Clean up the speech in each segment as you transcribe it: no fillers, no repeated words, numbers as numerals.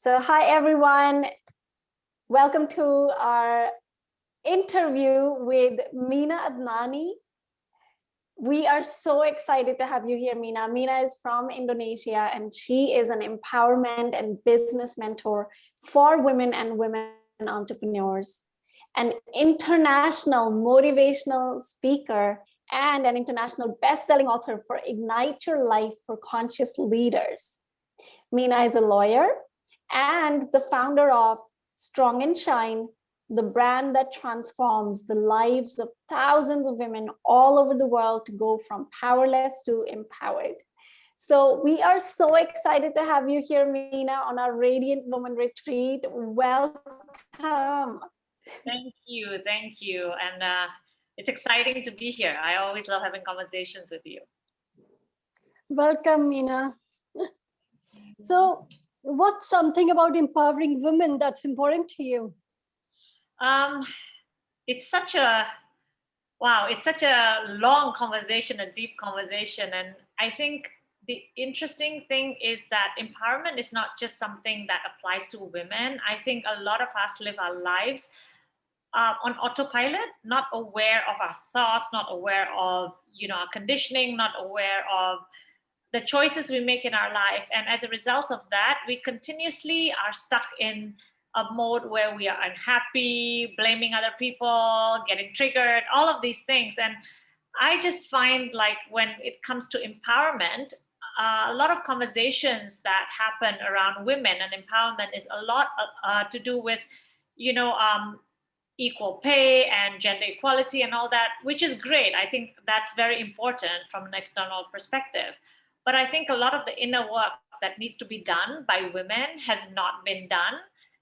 So hi everyone, welcome to our interview with Meena Adnani. We are so excited to have you here, Meena. Meena is from Indonesia and she is an empowerment and business mentor for women and women entrepreneurs, an international motivational speaker and an international best-selling author for Ignite Your Life for Conscious Leaders. Meena is a lawyer and the founder of Strong and Shine, the brand that transforms the lives of thousands of women all over the world to go from powerless to empowered. So we are so excited to have you here, Meena, on our Radiant Woman Retreat. Welcome. Thank you. And it's exciting to be here. I always love having conversations with you. Welcome, Meena. So what's something about empowering women that's important to you? It's such a long conversation, a deep conversation. And I think the interesting thing is that empowerment is not just something that applies to women. I think a lot of us live our lives on autopilot, not aware of our thoughts, not aware of our conditioning, not aware of the choices we make in our life. And as a result of that, we continuously are stuck in a mode where we are unhappy, blaming other people, getting triggered, all of these things. And I just find like when it comes to empowerment, a lot of conversations that happen around women and empowerment is a lot to do with, equal pay and gender equality and all that, which is great. I think that's very important from an external perspective. But I think a lot of the inner work that needs to be done by women has not been done,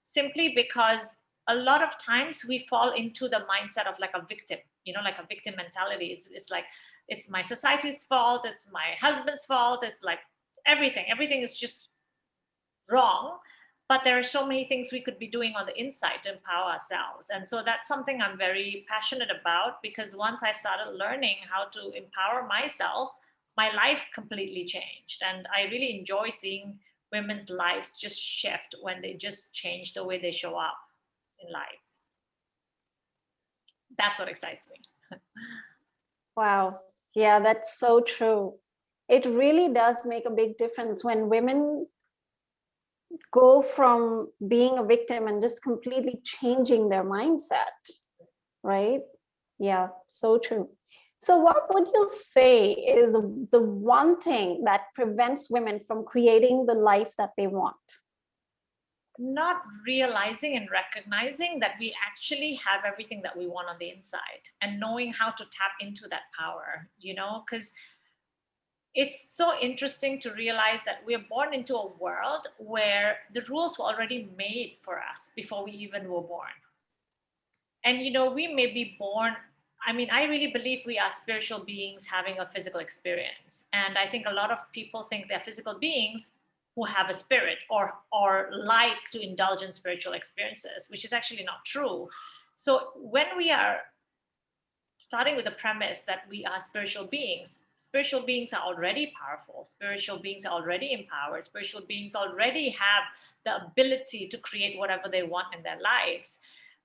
simply because a lot of times we fall into the mindset of like a victim, like a victim mentality. It's like, it's my society's fault, it's my husband's fault, it's like everything is just wrong. But there are so many things we could be doing on the inside to empower ourselves. And so that's something I'm very passionate about, because once I started learning how to empower myself, my life completely changed. And I really enjoy seeing women's lives just shift when they just change the way they show up in life. That's what excites me. Wow. Yeah, that's so true. It really does make a big difference when women go from being a victim and just completely changing their mindset, right? Yeah, so true. So what would you say is the one thing that prevents women from creating the life that they want? Not realizing and recognizing that we actually have everything that we want on the inside, and knowing how to tap into that power, because it's so interesting to realize that we're born into a world where the rules were already made for us before we even were born. And, we may be born, I really believe we are spiritual beings having a physical experience. And I think a lot of people think they're physical beings who have a spirit or like to indulge in spiritual experiences, which is actually not true. So when we are starting with the premise that we are spiritual beings are already powerful. Spiritual beings are already empowered. Spiritual beings already have the ability to create whatever they want in their lives.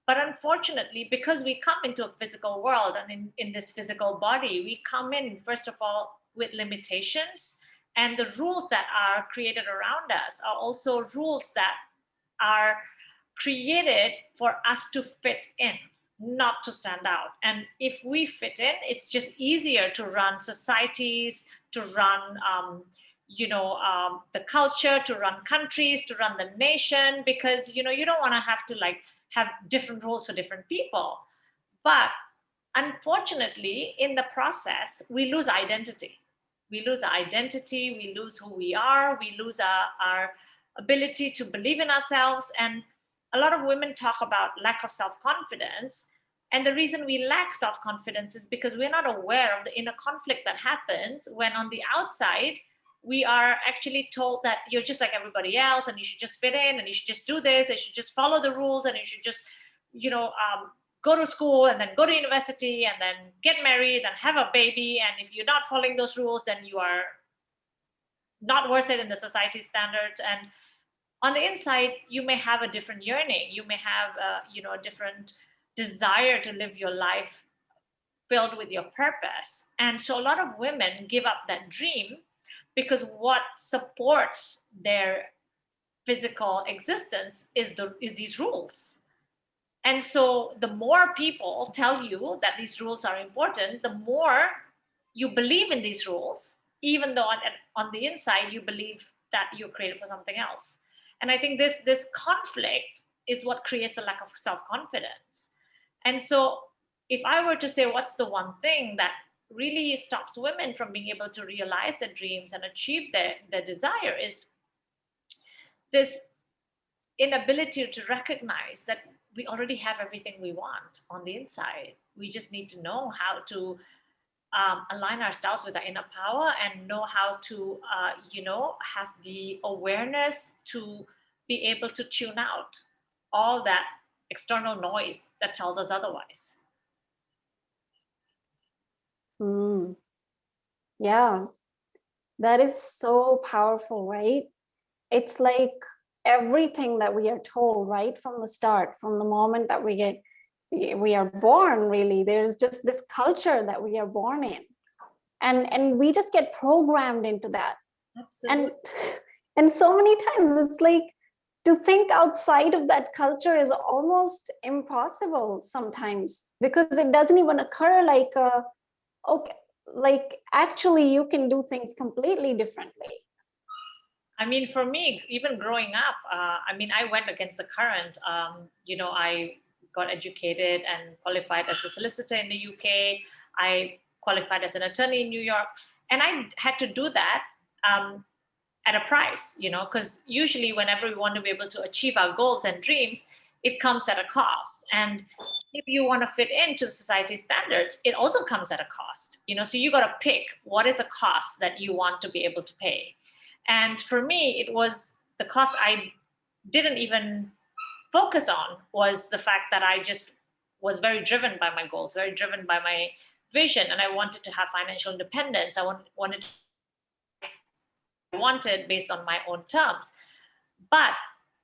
But unfortunately, because we come into a physical world and in this physical body, we come in, first of all, with limitations. And the rules that are created around us are also rules that are created for us to fit in, not to stand out. And if we fit in, it's just easier to run societies, to run the culture, to run countries, to run the nation, because you don't want to have to have different rules for different people. But unfortunately, in the process, we lose identity. We lose who we are, we lose our ability to believe in ourselves. And a lot of women talk about lack of self-confidence. And the reason we lack self-confidence is because we're not aware of the inner conflict that happens when on the outside, we are actually told that you're just like everybody else and you should just fit in and you should just do this, you should just follow the rules, and you should just, go to school and then go to university and then get married and have a baby. And if you're not following those rules, then you are not worth it in the society standards. And on the inside, you may have a different yearning. You may have, a different desire to live your life filled with your purpose. And so a lot of women give up that dream because what supports their physical existence is these rules. And so the more people tell you that these rules are important, the more you believe in these rules, even though on the inside you believe that you're created for something else. And I think this conflict is what creates a lack of self-confidence. And so if I were to say what's the one thing that really stops women from being able to realize their dreams and achieve their desire, is this inability to recognize that we already have everything we want on the inside. We just need to know how to align ourselves with our inner power and know how to, have the awareness to be able to tune out all that external noise that tells us otherwise. Yeah, that is so powerful, right? It's like everything that we are told right from the start, from the moment that we are born, really. There's just this culture that we are born in, and we just get programmed into that. Absolutely. And so many times it's like, to think outside of that culture is almost impossible sometimes, because it doesn't even occur like, okay, like actually you can do things completely differently. I mean, for me, even growing up, I went against the current. I got educated and qualified as a solicitor in the UK. I qualified as an attorney in New York. And I had to do that at a price, because usually whenever we want to be able to achieve our goals and dreams, it comes at a cost. And if you want to fit into society's standards, it also comes at a cost, so you got to pick what is a cost that you want to be able to pay. And for me, it was the cost I didn't even focus on, was the fact that I just was very driven by my goals, very driven by my vision. And I wanted to have financial independence. I wanted based on my own terms. But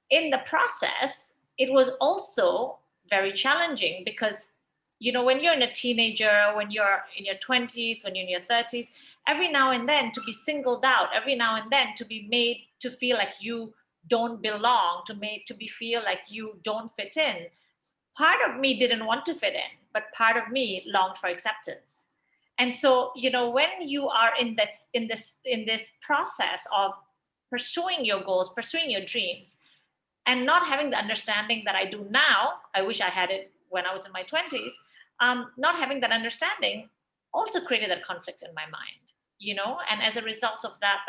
in the process, it was also very challenging because, when you're a teenager, when you're in your 20s, when you're in your 30s, every now and then to be singled out, every now and then to be made to feel like you don't belong, to be feel like you don't fit in. Part of me didn't want to fit in, but part of me longed for acceptance. And so, when you are in this process of pursuing your goals, pursuing your dreams, and not having the understanding that I do now, I wish I had it when I was in my 20s, not having that understanding also created that conflict in my mind, and as a result of that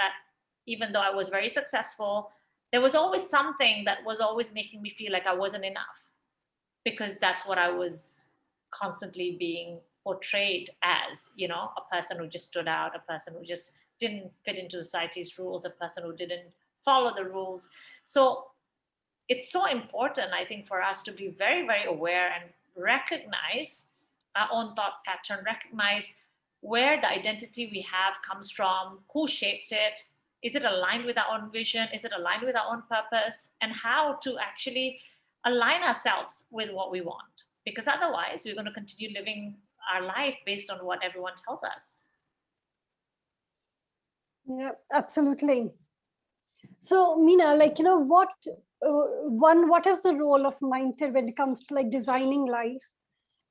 even though I was very successful, there was always something that was always making me feel like I wasn't enough, because that's what I was constantly being portrayed as, a person who just stood out, a person who just didn't fit into society's rules, a person who didn't follow the rules. So it's so important, I think, for us to be very, very aware and recognize our own thought pattern, recognize where the identity we have comes from, who shaped it, is it aligned with our own vision, is it aligned with our own purpose, and how to actually align ourselves with what we want. Because otherwise, we're going to continue living our life based on what everyone tells us. Yeah, absolutely. So, Meena, what is the role of mindset when it comes to designing life,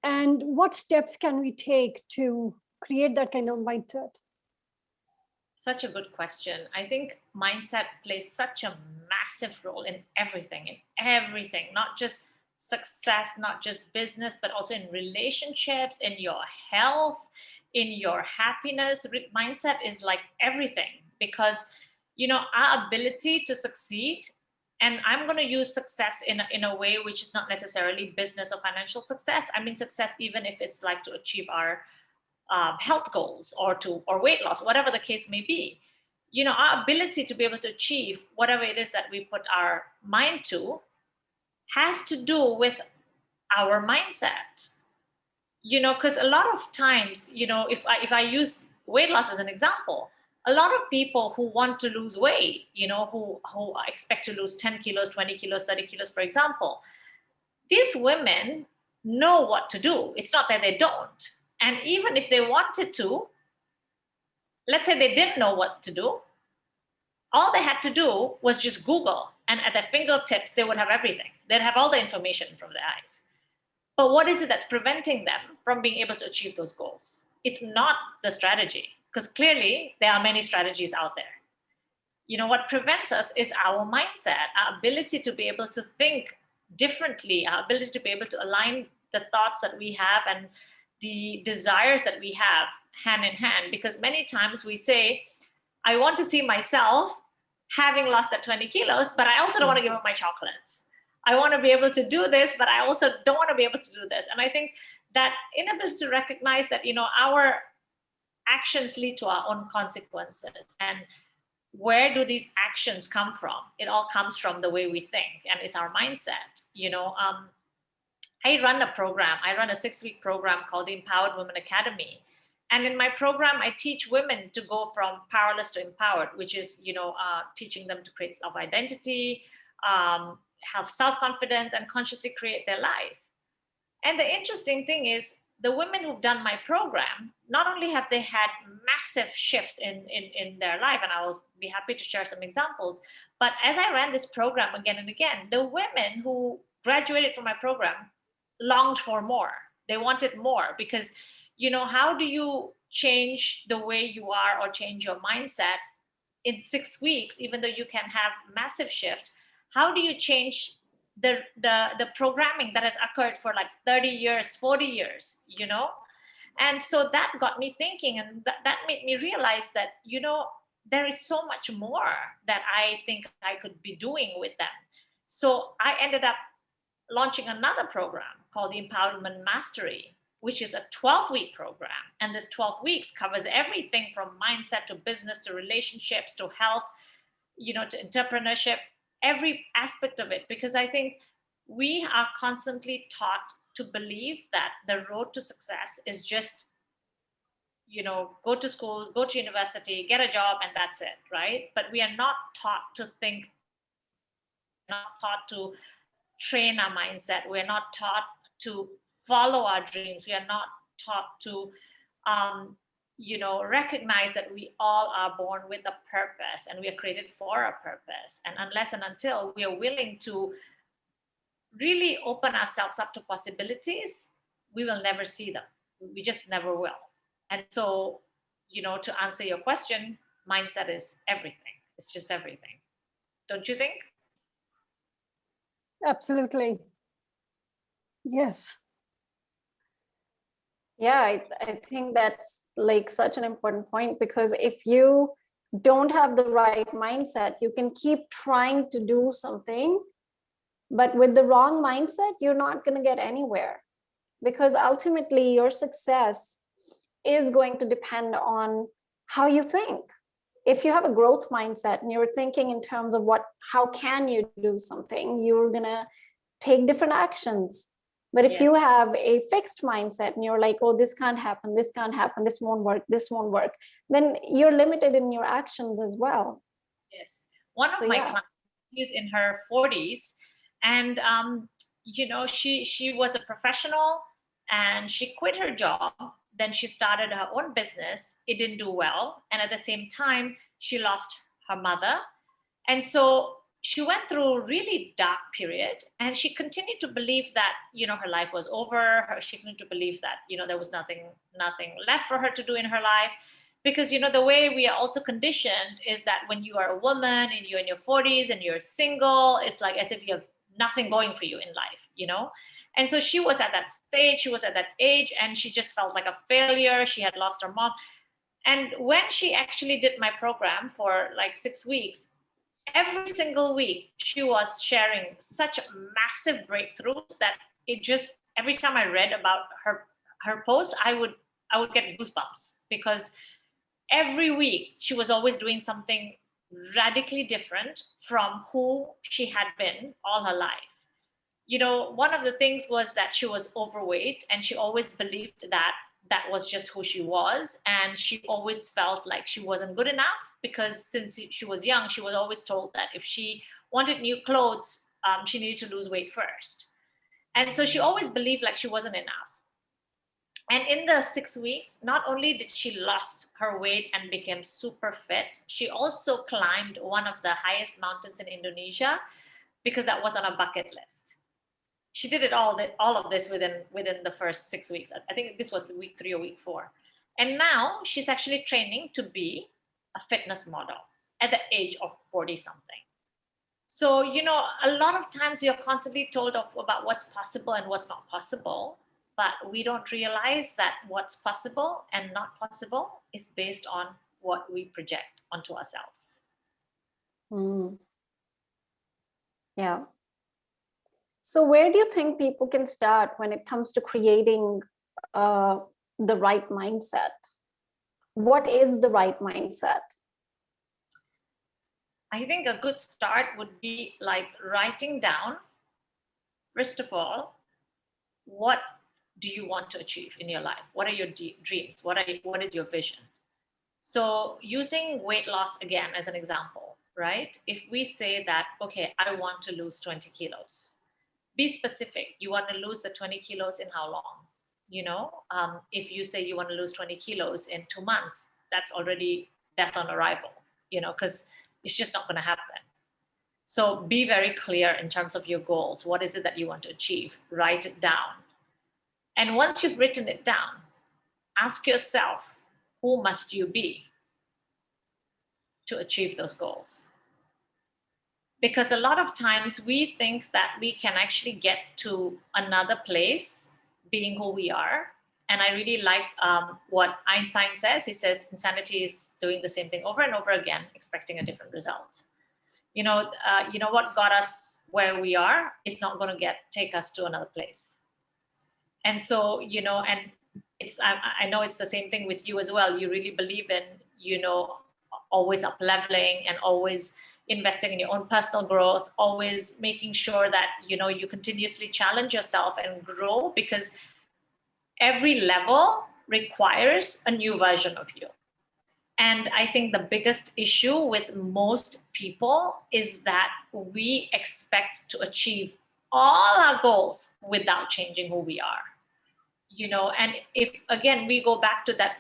and what steps can we take to create that kind of mindset? Such a good question. I think mindset plays such a massive role in everything, not just success, not just business, but also in relationships, in your health, in your happiness. Mindset is like everything, because, our ability to succeed, and I'm going to use success in a way which is not necessarily business or financial success. I mean, success, even if it's like to achieve our health goals or weight loss, whatever the case may be, our ability to be able to achieve whatever it is that we put our mind to has to do with our mindset, because a lot of times, if I use weight loss as an example, a lot of people who want to lose weight, who expect to lose 10 kilos, 20 kilos, 30 kilos, for example, these women know what to do. It's not that they don't. And even if they wanted to, let's say they didn't know what to do, all they had to do was just Google, and at their fingertips, they would have everything. They'd have all the information from their eyes. But what is it that's preventing them from being able to achieve those goals? It's not the strategy, because clearly there are many strategies out there. What prevents us is our mindset, our ability to be able to think differently, our ability to be able to align the thoughts that we have and the desires that we have hand in hand. Because many times we say, I want to see myself having lost that 20 kilos, but I also don't want to give up my chocolates. I want to be able to do this, but I also don't want to be able to do this. And I think that inability to recognize that, our actions lead to our own consequences. And where do these actions come from? It all comes from the way we think, and it's our mindset. I run a program. I run a 6-week program called the Empowered Women Academy. And in my program, I teach women to go from powerless to empowered, which is, teaching them to create self-identity, have self-confidence, and consciously create their life. And the interesting thing is, the women who've done my program, not only have they had massive shifts in their life, and I will be happy to share some examples, but as I ran this program again and again, the women who graduated from my program longed for more. They wanted more, because how do you change the way you are or change your mindset in 6 weeks, even though you can have massive shift? How do you change the programming that has occurred for like 30 years, 40 years, And so that got me thinking, and that made me realize that, there is so much more that I think I could be doing with them. So I ended up launching another program called the Empowerment Mastery, which is a 12-week program. And this 12 weeks covers everything from mindset to business to relationships to health, to entrepreneurship, every aspect of it. Because I think we are constantly taught to believe that the road to success is just, go to school, go to university, get a job, and that's it, right? But we are not taught to think, not taught to train our mindset. We're not taught to follow our dreams. We are not taught to, recognize that we all are born with a purpose and we are created for a purpose. And unless and until we are willing to really open ourselves up to possibilities, we will never see them. We just never will. And so, to answer your question, mindset is everything. It's just everything. Don't you think? Absolutely. Yes. Yeah, I think that's like such an important point, because if you don't have the right mindset, you can keep trying to do something, but with the wrong mindset, you're not going to get anywhere, because ultimately your success is going to depend on how you think. If you have a growth mindset and you're thinking in terms of how can you do something, you're going to take different actions. But if you have a fixed mindset and you're like, oh, this can't happen, this won't work, then you're limited in your actions as well. Yes. One of my clients is in her 40s, and she was a professional, and she quit her job. Then she started her own business. It didn't do well. And at the same time, she lost her mother. And so she went through a really dark period, and she continued to believe that, her life was over. She continued to believe that, there was nothing left for her to do in her life. Because, the way we are also conditioned is that when you are a woman and you're in your 40s and you're single, it's like as if you have nothing going for you in life, And so she was at that stage, she was at that age, and she just felt like a failure. She had lost her mom. And when she actually did my program for like 6 weeks, every single week, she was sharing such massive breakthroughs that it just, every time I read about her post, I would get goosebumps, because every week she was always doing something radically different from who she had been all her life. One of the things was that she was overweight, and she always believed that that was just who she was. And she always felt like she wasn't good enough, because since she was young, she was always told that if she wanted new clothes, she needed to lose weight first. And so she always believed like she wasn't enough. And in the 6 weeks, not only did she lost her weight and became super fit, she also climbed one of the highest mountains in Indonesia, because that was on a bucket list. She did it all of this within the first 6 weeks. I think this was week 3 or week 4. And now she's actually training to be a fitness model at the age of 40 something. So, you know, a lot of times you're constantly told about what's possible and what's not possible, but we don't realize that what's possible and not possible is based on what we project onto ourselves. Yeah. So where do you think people can start when it comes to creating the right mindset? What is the right mindset? I think a good start would be like writing down, first of all, what do you want to achieve in your life? What are your dreams? What is your vision? So using weight loss again as an example, right? If we say that, okay, I want to lose 20 kilos, be specific. You want to lose the 20 kilos in how long? You know, if you say you want to lose 20 kilos in 2 months, that's already death on arrival, you know, because it's just not going to happen. So be very clear in terms of your goals. What is it that you want to achieve? Write it down. And once you've written it down, ask yourself, who must you be to achieve those goals? Because a lot of times we think that we can actually get to another place being who we are. And I really like what Einstein says. He says insanity is doing the same thing over and over again, expecting a different result. You know what got us where we are is not going to take us to another place. And so, you know, and I know it's the same thing with you as well. You really believe in, you know, always up leveling and always investing in your own personal growth, always making sure that, you know, you continuously challenge yourself and grow, because every level requires a new version of you. And I think the biggest issue with most people is that we expect to achieve all our goals without changing who we are. You know, and if again we go back to that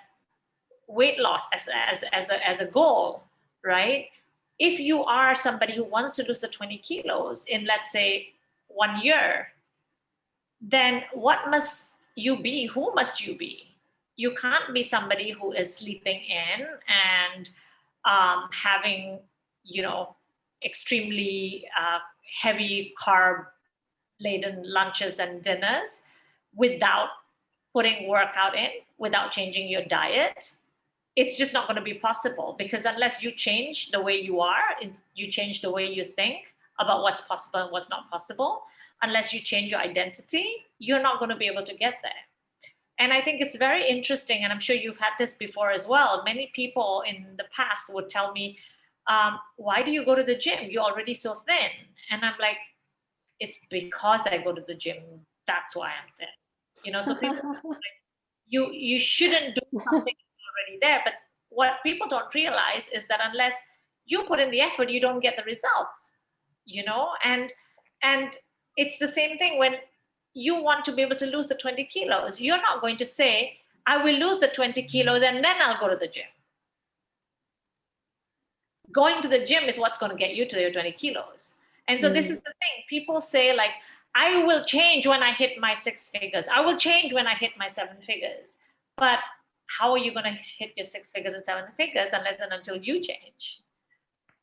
weight loss as a goal, right? If you are somebody who wants to lose the 20 kilos in, let's say, 1 year, then what must you be? Who must you be? You can't be somebody who is sleeping in and having, you know, extremely heavy carb laden lunches and dinners without putting workout in, without changing your diet. It's just not going to be possible, because unless you change the way you are, you change the way you think about what's possible and what's not possible, unless you change your identity, you're not going to be able to get there. And I think it's very interesting, and I'm sure you've had this before as well. Many people in the past would tell me, why do you go to the gym? You're already so thin. And I'm like, it's because I go to the gym. That's why I'm thin. You know, so people like, you shouldn't do something already there. But what people don't realize is that unless you put in the effort, you don't get the results, you know. And it's the same thing when you want to be able to lose the 20 kilos. You're not going to say, I will lose the 20 kilos and then I'll go to the gym. Going to the gym is what's going to get you to your 20 kilos. And so this is the thing. People say like, I will change when I hit my 6 figures. I will change when I hit my 7 figures. But how are you going to hit your 6 figures and 7 figures unless and until you change?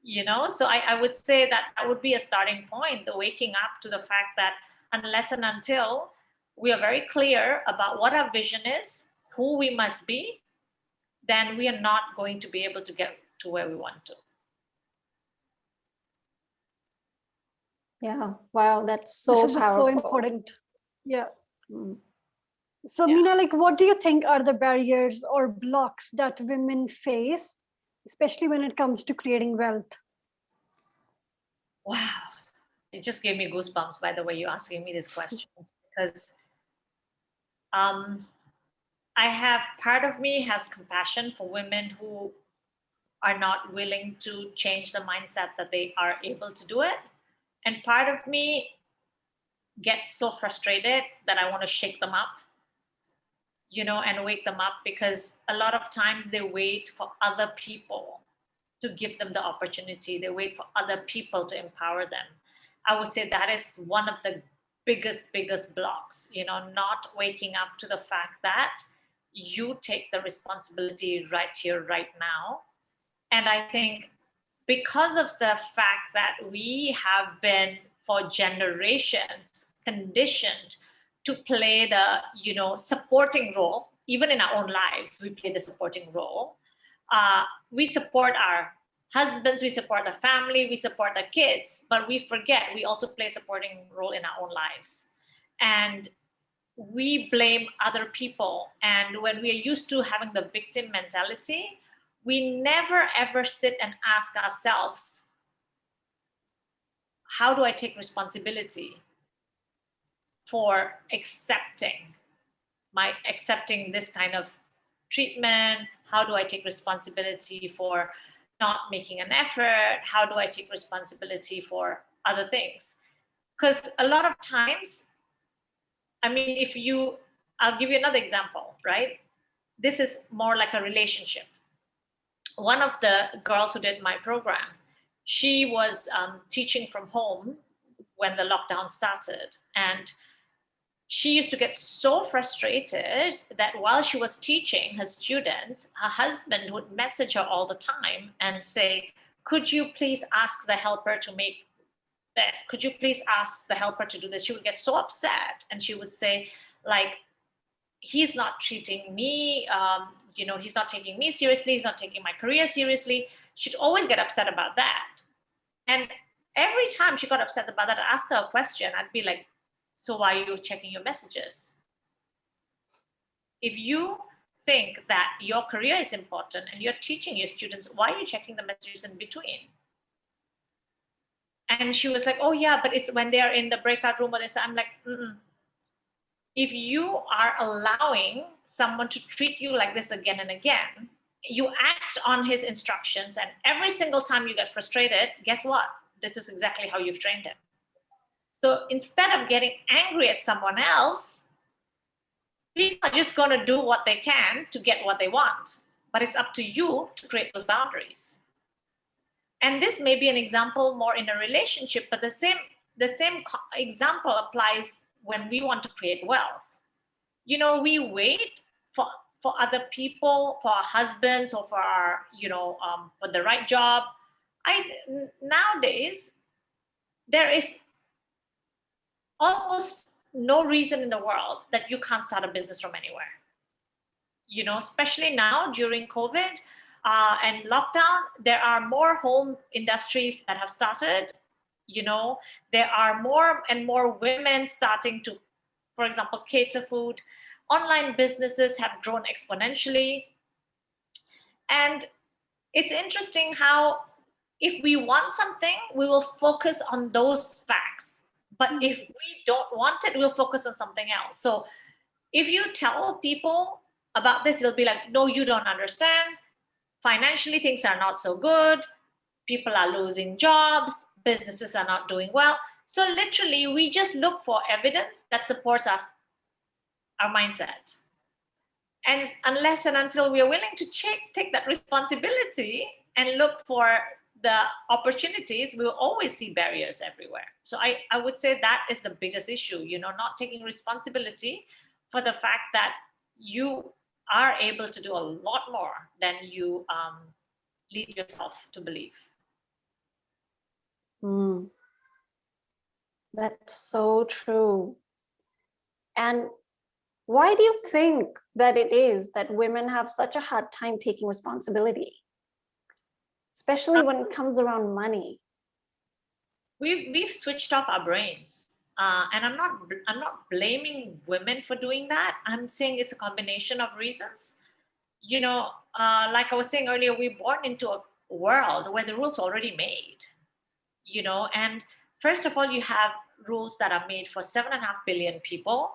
You know, so I would say that would be a starting point, the waking up to the fact that unless and until we are very clear about what our vision is, who we must be, then we are not going to be able to get to where we want to. Yeah, wow, that's so This is just powerful. so important. Yeah. So Yeah. Meena, like, what do you think are the barriers or blocks that women face, especially when it comes to creating wealth? Wow. It just gave me goosebumps, by the way, you asking me these questions, because I have, part of me has compassion for women who are not willing to change the mindset that they are able to do it. And part of me gets so frustrated that I want to shake them up, and wake them up, because a lot of times they wait for other people to give them the opportunity. They wait for other people to empower them. I would say that is one of the biggest blocks, not waking up to the fact that you take the responsibility right here, right now. And I think because of the fact that we have been for generations conditioned to play the, supporting role, even in our own lives, we play the supporting role. We support our husbands, we support the family, we support the kids, but we forget we also play a supporting role in our own lives. And we blame other people. And when we are used to having the victim mentality, we never ever sit and ask ourselves, how do I take responsibility for accepting this kind of treatment? How do I take responsibility for not making an effort? How do I take responsibility for other things? Because a lot of times, I mean, I'll give you another example, right? This is more like a relationship. One of the girls who did my program, she was teaching from home when the lockdown started. And she used to get so frustrated that while she was teaching her students, her husband would message her all the time and say, could you please ask the helper to make this? Could you please ask the helper to do this? She would get so upset, and she would say, like, he's not treating me, he's not taking me seriously, he's not taking my career seriously. She'd always get upset about that. And every time she got upset about that, I'd ask her a question. I'd be like, so why are you checking your messages? If you think that your career is important and you're teaching your students, why are you checking the messages in between? And she was like, oh yeah, but it's when they're in the breakout room or this. I'm like, if you are allowing someone to treat you like this again and again, you act on his instructions, and every single time you get frustrated, guess what? This is exactly how you've trained him. So instead of getting angry at someone else, people are just going to do what they can to get what they want. But it's up to you to create those boundaries. And this may be an example more in a relationship, but the same example applies when we want to create wealth. We wait for other people, for our husbands, or for our, for the right job. Nowadays, there is almost no reason in the world that you can't start a business from anywhere. Especially now during COVID and lockdown, there are more home industries that have started. There are more and more women starting to, for example, cater food. Online businesses have grown exponentially. And it's interesting how if we want something, we will focus on those facts. But if we don't want it, we'll focus on something else. So if you tell people about this, they'll be like, no, you don't understand. Financially, things are not so good. People are losing jobs. Businesses are not doing well. So literally, we just look for evidence that supports our mindset. And unless and until we are willing to take that responsibility and look for the opportunities, we will always see barriers everywhere. So I would say that is the biggest issue, not taking responsibility for the fact that you are able to do a lot more than you lead yourself to believe. That's so true. And why do you think that it is that women have such a hard time taking responsibility, especially when it comes around money? We've switched off our brains, and I'm not blaming women for doing that. I'm saying it's a combination of reasons. Like I was saying earlier, we're born into a world where the rules are already made. And first of all, you have rules that are made for 7.5 billion people,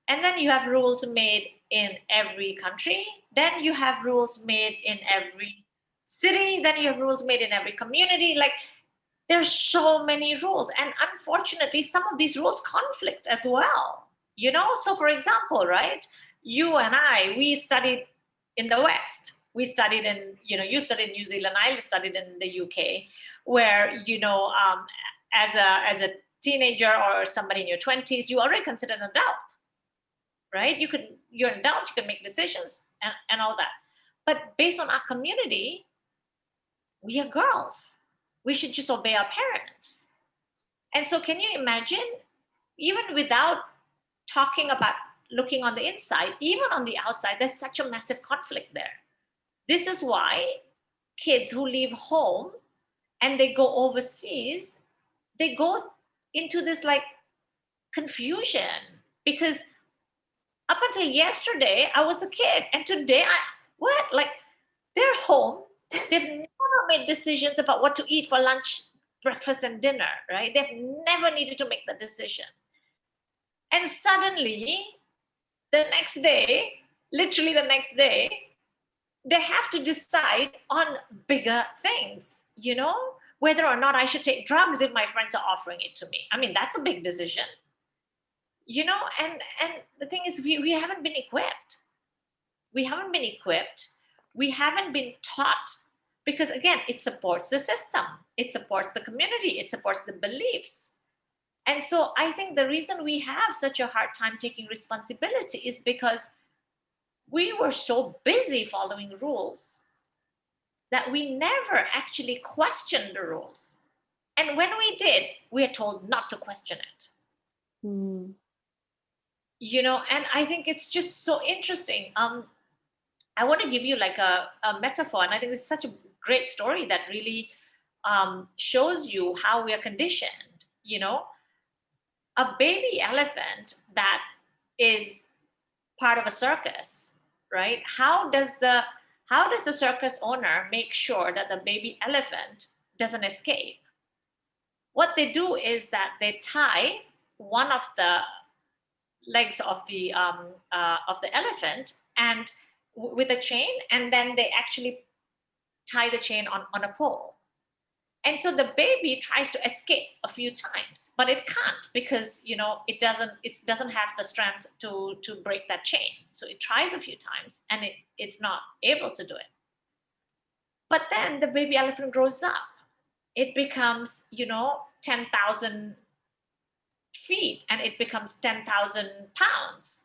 and then you have rules made in every country, then you have rules made in every city, then you have rules made in every community. Like, there's so many rules, and unfortunately some of these rules conflict as well, you know. So for example, right, you and I, we studied in the West. We studied in, you know, you studied in New Zealand, I studied in the UK, where, you know, as a teenager or somebody in your 20s, you already consider an adult, right? You're an adult, you can make decisions and all that. But based on our community, we are girls. We should just obey our parents. And so can you imagine, even without talking about looking on the inside, even on the outside, there's such a massive conflict there. This is why kids who leave home and they go overseas, they go into this like confusion, because up until yesterday, I was a kid, and today they're home. They've never made decisions about what to eat for lunch, breakfast, and dinner, right? They've never needed to make the decision. And suddenly, the next day, literally the next day, they have to decide on bigger things, you know, whether or not I should take drugs if my friends are offering it to me. I mean, that's a big decision, you know, and the thing is, we haven't been equipped. We haven't been equipped. We haven't been taught, because again, it supports the system. It supports the community. It supports the beliefs. And so I think the reason we have such a hard time taking responsibility is because we were so busy following rules that we never actually questioned the rules. And when we did, we are told not to question it. Mm. You know, and I think it's just so interesting. I want to give you like a metaphor, and I think it's such a great story that really shows you how we are conditioned. You know, a baby elephant that is part of a circus, right? How does the circus owner make sure that the baby elephant doesn't escape? What they do is that they tie one of the legs of the elephant and with a chain, and then they actually tie the chain on a pole. And so the baby tries to escape a few times, but it can't, because, you know, it doesn't have the strength to break that chain. So it tries a few times and it's not able to do it. But then the baby elephant grows up. It becomes, you know, 10,000 feet, and it becomes 10,000 pounds.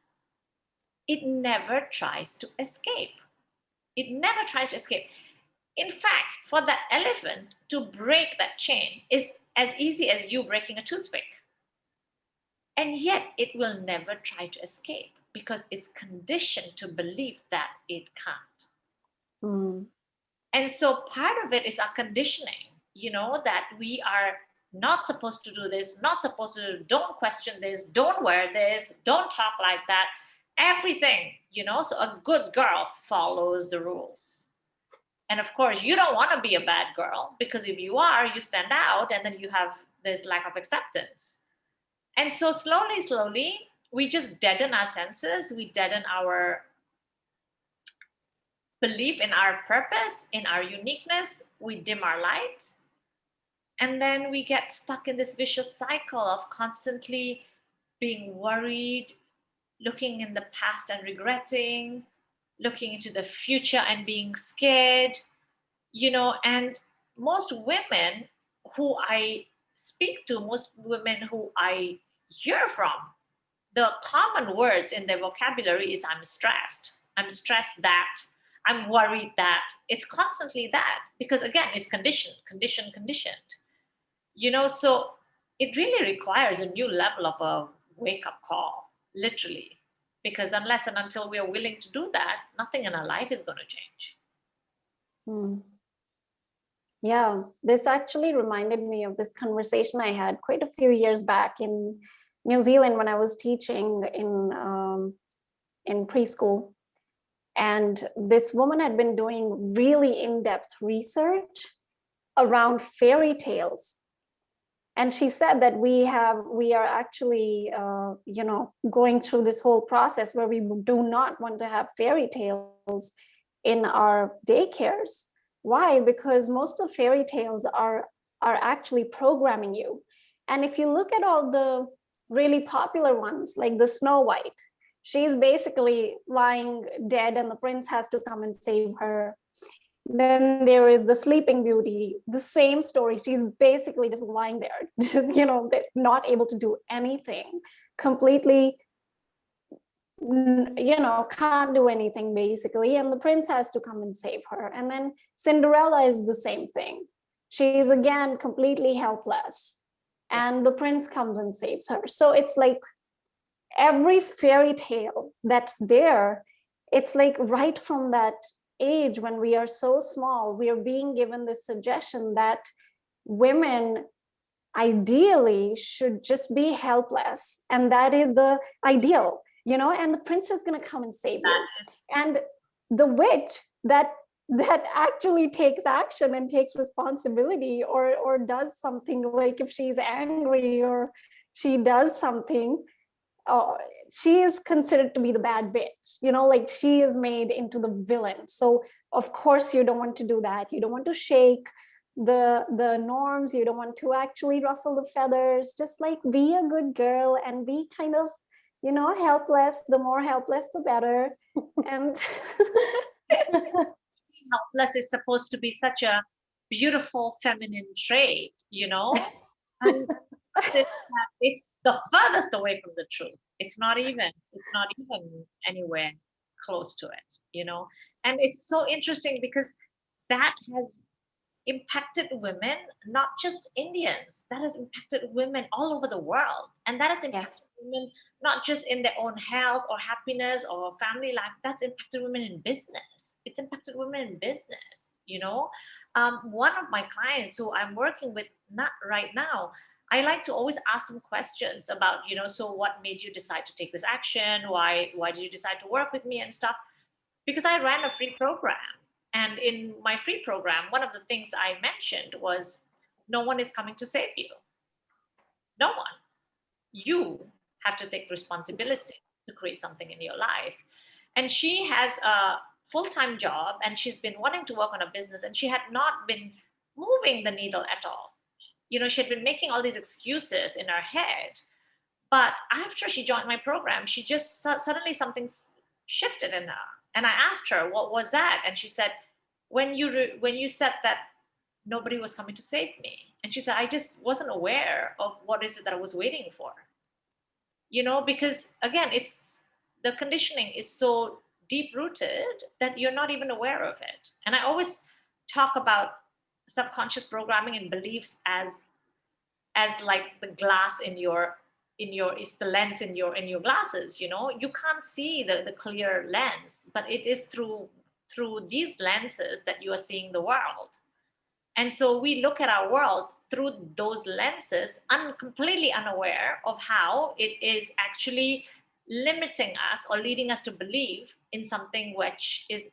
It never tries to escape. It never tries to escape. In fact, for that elephant to break that chain is as easy as you breaking a toothpick. And yet it will never try to escape, because it's conditioned to believe that it can't. Mm. And so part of it is our conditioning, you know, that we are not supposed to do this, not supposed to do, don't question this, don't wear this, don't talk like that, everything, you know. So a good girl follows the rules. And of course, you don't want to be a bad girl, because if you are, you stand out, and then you have this lack of acceptance. And so slowly, we just deaden our senses. We deaden our belief in our purpose, in our uniqueness. We dim our light. And then we get stuck in this vicious cycle of constantly being worried, looking in the past and regretting, looking into the future and being scared, you know. And most women who I speak to, most women who I hear from, the common words in their vocabulary is I'm stressed that, I'm worried that. It's constantly that, because again, it's conditioned, you know. So it really requires a new level of a wake-up call, literally, because unless and until we are willing to do that, nothing in our life is going to change. Mm. Yeah, this actually reminded me of this conversation I had quite a few years back in New Zealand when I was teaching in preschool. And this woman had been doing really in-depth research around fairy tales. And she said that we are actually, going through this whole process where we do not want to have fairy tales in our daycares. Why? Because most of fairy tales are actually programming you. And if you look at all the really popular ones, like the Snow White, she's basically lying dead and the prince has to come and save her. Then there is the Sleeping Beauty, the same story. She's basically just lying there, just, not able to do anything, completely, can't do anything basically. And the prince has to come and save her. And then Cinderella is the same thing. She's again completely helpless. And the prince comes and saves her. So it's like every fairy tale that's there, it's like right from that age when we are so small, we are being given this suggestion that women ideally should just be helpless. And that is the ideal, and the prince is going to come and save you. And the witch that actually takes action and takes responsibility or does something, like if she's angry or she does something, she is considered to be the bad witch, like she is made into the villain. So of course you don't want to do that. You don't want to shake the norms. You don't want to actually ruffle the feathers. Just like be a good girl and be kind of, helpless. The more helpless, the better. And helpless is supposed to be such a beautiful feminine trait, and it's the furthest away from the truth. It's not even anywhere close to it, and it's so interesting because that has impacted women, not just Indians, that has impacted women all over the world. And that has impacted women not just in their own health or happiness or family life, that's impacted women in business. It's impacted women in business, one of my clients who I'm working with not right now, I like to always ask them questions about, so what made you decide to take this action? Why did you decide to work with me and stuff? Because I ran a free program. And in my free program, one of the things I mentioned was, no one is coming to save you. No one. You have to take responsibility to create something in your life. And she has a full-time job and she's been wanting to work on a business and she had not been moving the needle at all. She had been making all these excuses in her head. But after she joined my program, she just suddenly something shifted in her. And I asked her, what was that? And she said, when you said that nobody was coming to save me. And she said, I just wasn't aware of what is it that I was waiting for. Because again, the conditioning is so deep rooted that you're not even aware of it. And I always talk about subconscious programming and beliefs as like the glass it's the lens in your glasses. You can't see the clear lens, but it is through these lenses that you are seeing the world. And so we look at our world through those lenses, completely unaware of how it is actually limiting us or leading us to believe in something which is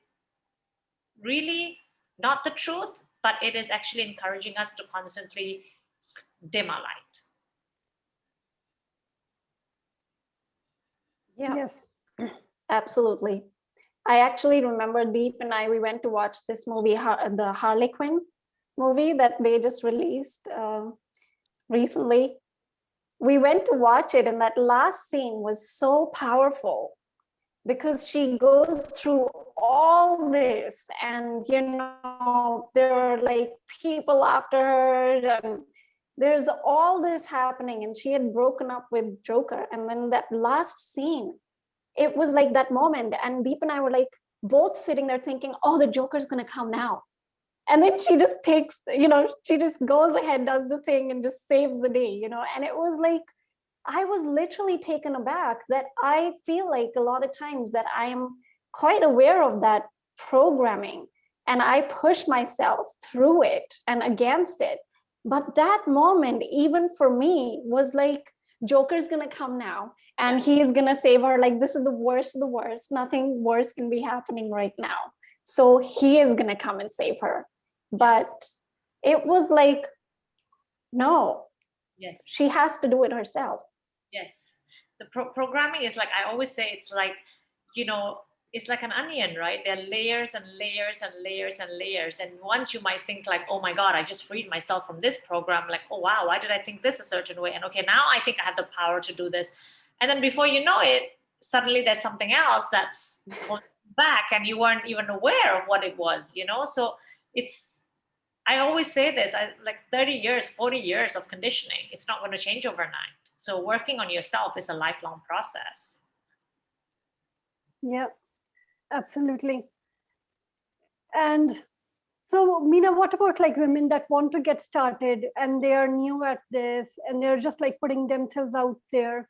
really not the truth, but it is actually encouraging us to constantly dim our light. Yeah. Yes. Absolutely. I actually remember Deep and I, we went to watch this movie, the Harley Quinn movie that they just released recently. We went to watch it and that last scene was so powerful because she goes through all this and, there are like people after her and there's all this happening and she had broken up with Joker. And then that last scene, it was like that moment. And Deep and I were like both sitting there thinking, oh, the Joker's going to come now. And then she just takes, she just goes ahead, does the thing and just saves the day, and it was like, I was literally taken aback that I feel like a lot of times that I am quite aware of that programming and I push myself through it and against it. But that moment, even for me, was like, Joker's gonna come now and he's gonna save her. Like, this is the worst of the worst. Nothing worse can be happening right now. So he is gonna come and save her. But it was like, no, Yes. She has to do it herself. Yes. The programming is like, I always say, it's like, you know, it's like an onion, right? There are layers and layers and layers and layers. And once you might think like, oh my God, I just freed myself from this program. Like, oh, wow, why did I think this a certain way? And okay, now I think I have the power to do this. And then before you know it, suddenly there's something else that's going back and you weren't even aware of what it was, you know? So it's, I always say this, like 30 years, 40 years of conditioning, it's not going to change overnight. So working on yourself is a lifelong process. Yeah, absolutely. And so, Meena, what about like women that want to get started and they are new at this and they're just like putting themselves out there?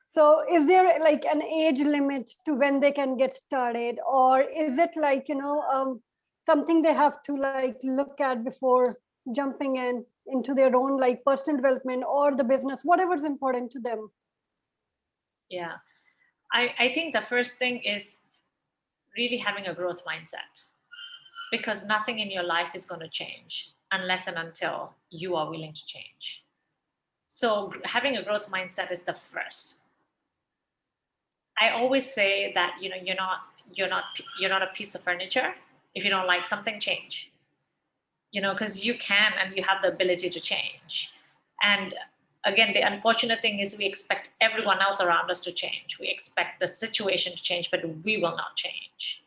So is there like an age limit to when they can get started, or is it like, something they have to like look at before jumping into their own like personal development or the business, whatever's important to them? Yeah, I think the first thing is really having a growth mindset, because nothing in your life is going to change unless and until you are willing to change. So having a growth mindset is the first. I always say that, you know, you're not a piece of furniture. If you don't like something, change. You know, because you can and you have the ability to change. And again, the unfortunate thing is we expect everyone else around us to change. We expect the situation to change, but we will not change.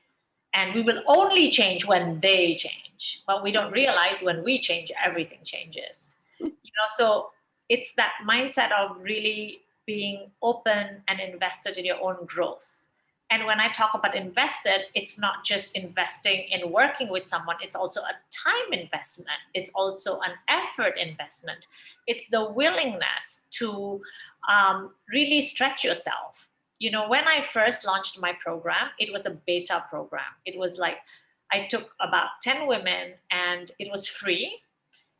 And we will only change when they change. But we don't realize when we change, everything changes. You know, so it's that mindset of really being open and invested in your own growth. And when I talk about invested, it's not just investing in working with someone, it's also a time investment. It's also an effort investment. It's the willingness to really stretch yourself. You know, when I first launched my program, it was a beta program. It was like, I took about 10 women and it was free.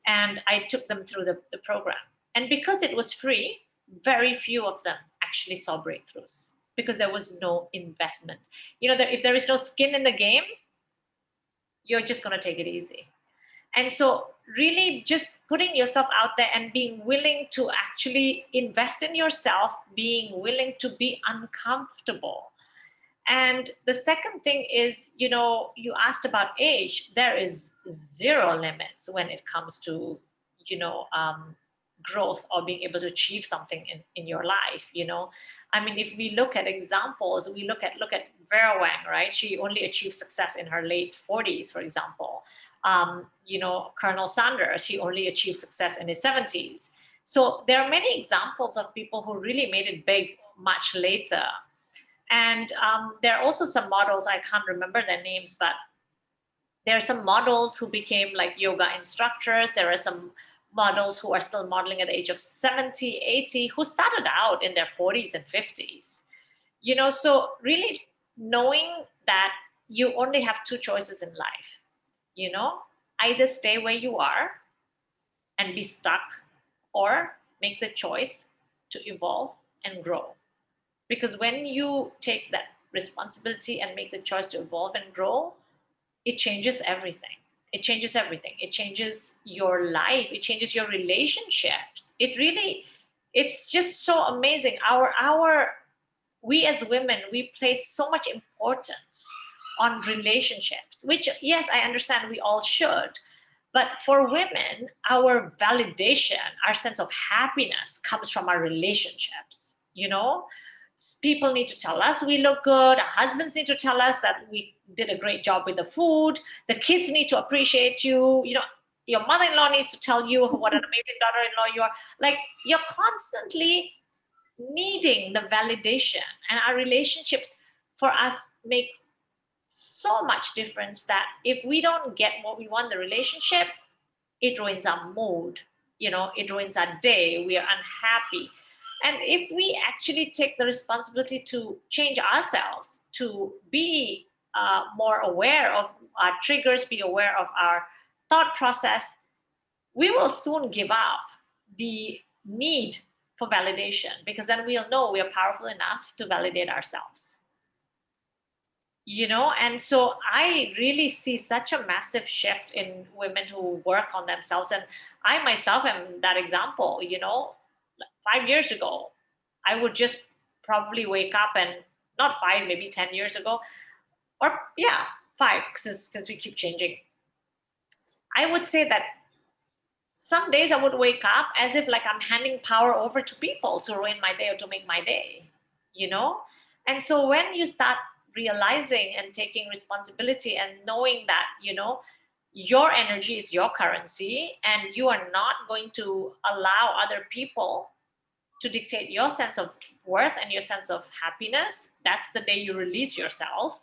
And I took them through the program. And because it was free, very few of them actually saw breakthroughs because there was no investment. You know, if there is no skin in the game, you're just going to take it easy. And so really just putting yourself out there and being willing to actually invest in yourself, being willing to be uncomfortable. And the second thing is, you know, you asked about age. There is zero limits when it comes to, you know, growth or being able to achieve something in your life. You know, I mean, if we look at examples, we look at Vera Wang, right? She only achieved success in her late 40s, for example. You know, Colonel Sanders, he only achieved success in his 70s. So there are many examples of people who really made it big much later. And there are also some models, I can't remember their names, but there are some models who became like yoga instructors. There are some models who are still modeling at the age of 70, 80, who started out in their 40s and 50s. You know, so really knowing that you only have two choices in life, you know, either stay where you are and be stuck, or make the choice to evolve and grow. Because when you take that responsibility and make the choice to evolve and grow, it changes everything. It changes everything. It changes your life. It changes your relationships. It's just so amazing. We as women, we place so much importance on relationships, which, yes, I understand we all should. But for women, our validation, our sense of happiness comes from our relationships, you know? People need to tell us we look good. Our husbands need to tell us that we did a great job with the food. The kids need to appreciate you. You know, your mother-in-law needs to tell you what an amazing daughter-in-law you are. Like, you're constantly needing the validation. And our relationships for us makes so much difference that if we don't get what we want in the relationship, it ruins our mood. You know, it ruins our day. We are unhappy. And if we actually take the responsibility to change ourselves, to be more aware of our triggers, be aware of our thought process, we will soon give up the need for validation, because then we'll know we are powerful enough to validate ourselves. And so I really see such a massive shift in women who work on themselves. And I myself am that example. 5 years ago, I would just probably wake up, and not 5, maybe 10 years ago, or yeah, 5, since we keep changing. I would say that some days I would wake up as if like I'm handing power over to people to ruin my day or to make my day, And so when you start realizing and taking responsibility and knowing that, your energy is your currency, and you are not going to allow other people to dictate your sense of worth and your sense of happiness, that's the day you release yourself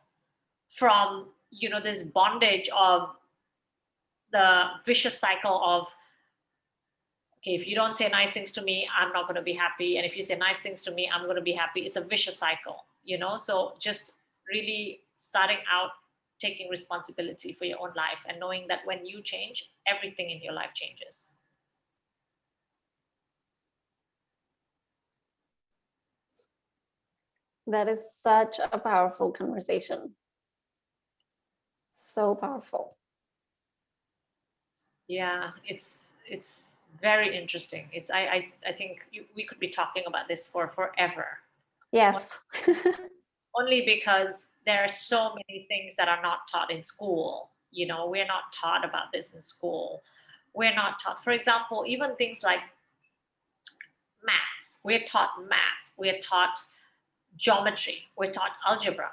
from, this bondage of the vicious cycle of, okay, if you don't say nice things to me, I'm not going to be happy. And if you say nice things to me, I'm going to be happy. It's a vicious cycle, So just really starting out, taking responsibility for your own life and knowing that when you change, everything in your life changes. That is such a powerful conversation. So powerful. Yeah, it's very interesting. I think we could be talking about this for forever. Yes. Only because there are so many things that are not taught in school. We're not taught about this in school. We're not taught, for example, even things like maths. We're taught math. We're taught geometry. We're taught algebra.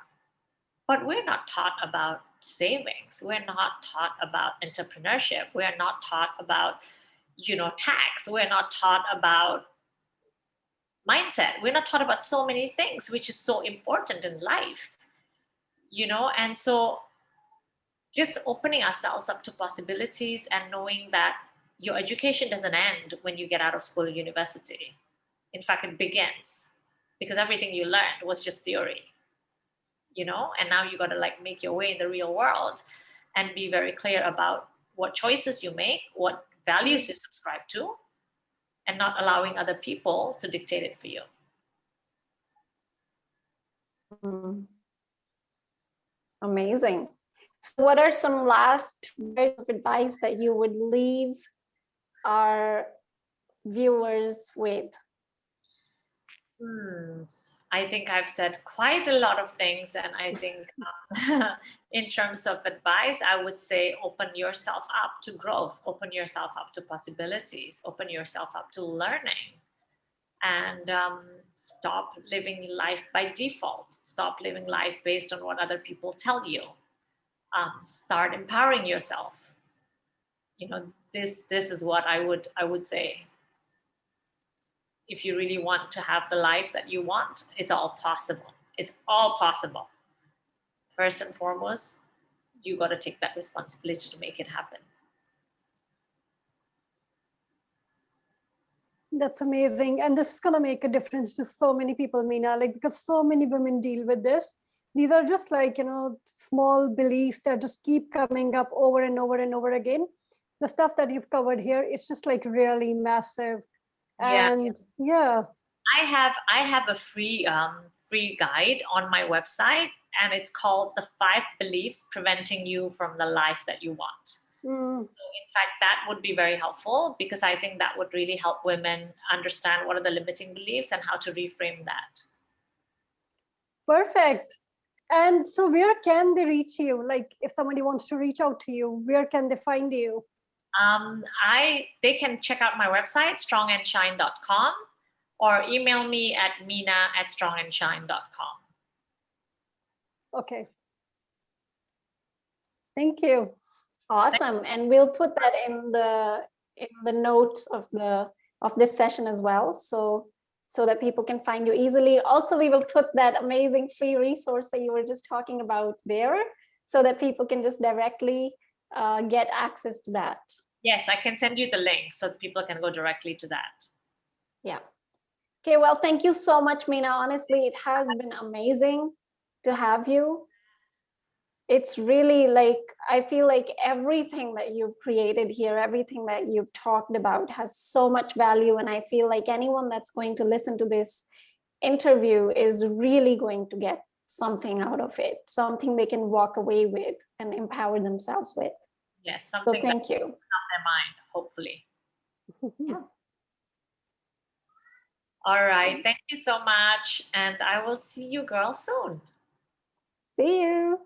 But we're not taught about savings. We're not taught about entrepreneurship. We're not taught about, tax. We're not taught about mindset. We're not taught about so many things, which is so important in life, And so just opening ourselves up to possibilities and knowing that your education doesn't end when you get out of school or university. In fact, it begins, because everything you learned was just theory, and now you got to like make your way in the real world and be very clear about what choices you make, what values you subscribe to, and not allowing other people to dictate it for you. Amazing. So what are some last words of advice that you would leave our viewers with? I think I've said quite a lot of things, and I think in terms of advice, I would say open yourself up to growth, open yourself up to possibilities, open yourself up to learning, and stop living life by default. Stop living life based on what other people tell you. Start empowering yourself. This is what I would say. If you really want to have the life that you want, it's all possible. It's all possible. First and foremost, you got to take that responsibility to make it happen. That's amazing. And this is going to make a difference to so many people, Meena, because so many women deal with this. These are just small beliefs that just keep coming up over and over and over again. The stuff that you've covered here, it's just really massive. And yeah. I have a free guide on my website, and it's called The 5 Beliefs Preventing You from the Life That You Want. So in fact, that would be very helpful, because I think that would really help women understand what are the limiting beliefs and how to reframe that. Perfect. And so where can they reach you? If somebody wants to reach out to you, where can they find you? They can check out my website, strongandshine.com, or email me at meena@strongandshine.com. Okay. Thank you. Awesome. And we'll put that in the notes of this session as well, so that people can find you easily. Also, we will put that amazing free resource that you were just talking about there, so that people can just directly get access to that. Yes, I can send you the link so people can go directly to that. Yeah. Okay, well, thank you so much, Meena. Honestly, it has been amazing to have you. It's really I feel like everything that you've created here, everything that you've talked about has so much value. And I feel like anyone that's going to listen to this interview is really going to get something out of it, something they can walk away with and empower themselves with. Yes, So something thank you. on their mind, hopefully. All right. Thank you so much. And I will see you girls soon. See you.